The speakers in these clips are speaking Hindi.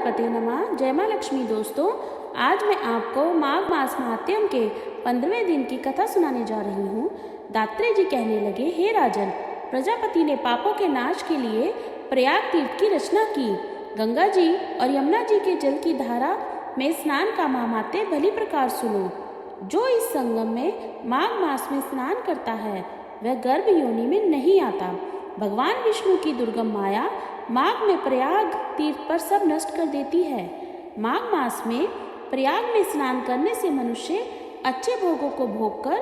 गणपते नमः। जय माँ लक्ष्मी। दोस्तों, आज मैं आपको माघ मास महात्म्य के 15वें दिन की कथा सुनाने जा रही हूँ। दात्रेय जी कहने लगे, हे राजन, प्रजापति ने पापों के नाश के लिए प्रयाग तीर्थ की रचना की। गंगा जी और यमुना जी के जल की धारा में स्नान का महात्म्य भली प्रकार सुनो। जो इस संगम में माघ मास में स्नान करता है वह गर्भ योनि में नहीं आता। भगवान विष्णु की दुर्गम माया माघ में प्रयाग तीर्थ पर सब नष्ट कर देती है। माघ मास में प्रयाग में स्नान करने से मनुष्य अच्छे भोगों को भोगकर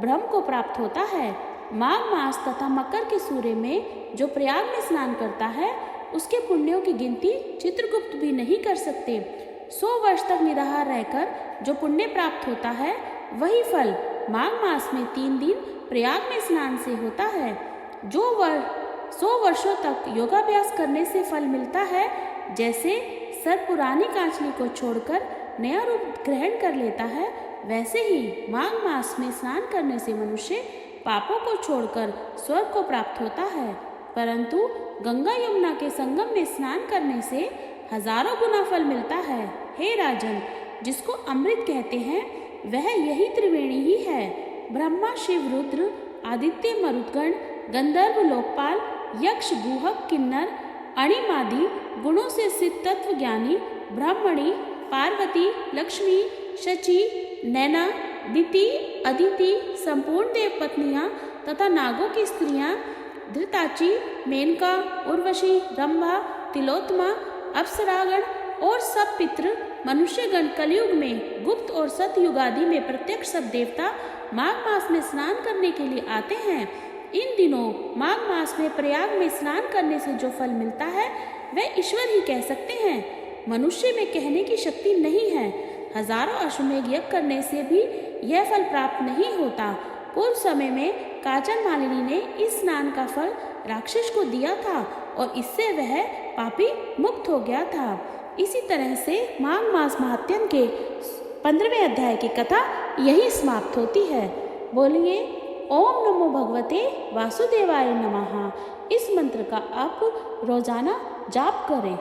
ब्रह्म को प्राप्त होता है। माघ मास तथा मकर के सूर्य में जो प्रयाग में स्नान करता है उसके पुण्यों की गिनती चित्रगुप्त भी नहीं कर सकते। 100 वर्ष तक निराहार रहकर जो पुण्य प्राप्त होता है वही फल माघ मास में 3 दिन प्रयाग में स्नान से होता है। जो 100 वर्षों तक योगाभ्यास करने से फल मिलता है, जैसे सर्प पुरानी कांचली को छोड़कर नया रूप ग्रहण कर लेता है, वैसे ही माघ मास में स्नान करने से मनुष्य पापों को छोड़कर स्वर्ग को प्राप्त होता है। परंतु गंगा यमुना के संगम में स्नान करने से हजारों गुना फल मिलता है। हे राजन, जिसको अमृत कहते हैं वह यही त्रिवेणी ही है। ब्रह्मा, शिव, रुद्र, आदित्य, मरुदगण, गंधर्व, लोकपाल, यक्ष, गुहक, किन्नर, अणिमादि गुणों से सिद्ध तत्व ज्ञानी ब्राह्मणी, पार्वती, लक्ष्मी, शची, नैना, दिति, अदिति, संपूर्ण देव पत्नियां तथा नागों की स्त्रियां, धृताची, मेनका, उर्वशी, रंभा, तिलोत्तमा, अप्सरागण और सब पितृ मनुष्यगण कलयुग में गुप्त और सतयुग आदि में प्रत्यक्ष सब देवता माघ मास में स्नान करने के लिए आते हैं। इन दिनों माघ मास में प्रयाग में स्नान करने से जो फल मिलता है वह ईश्वर ही कह सकते हैं। मनुष्य में कहने की शक्ति नहीं है। हजारों अश्वमेध यज्ञ करने से भी यह फल प्राप्त नहीं होता। पूर्व समय में काचन मालिनी ने इस स्नान का फल राक्षस को दिया था और इससे वह पापी मुक्त हो गया था। इसी तरह से माघ मास महात्म्य के 15वें अध्याय की कथा यही समाप्त होती है। बोलिए ओम नमो भगवते वासुदेवाय नमः। इस मंत्र का आप रोजाना जाप करें।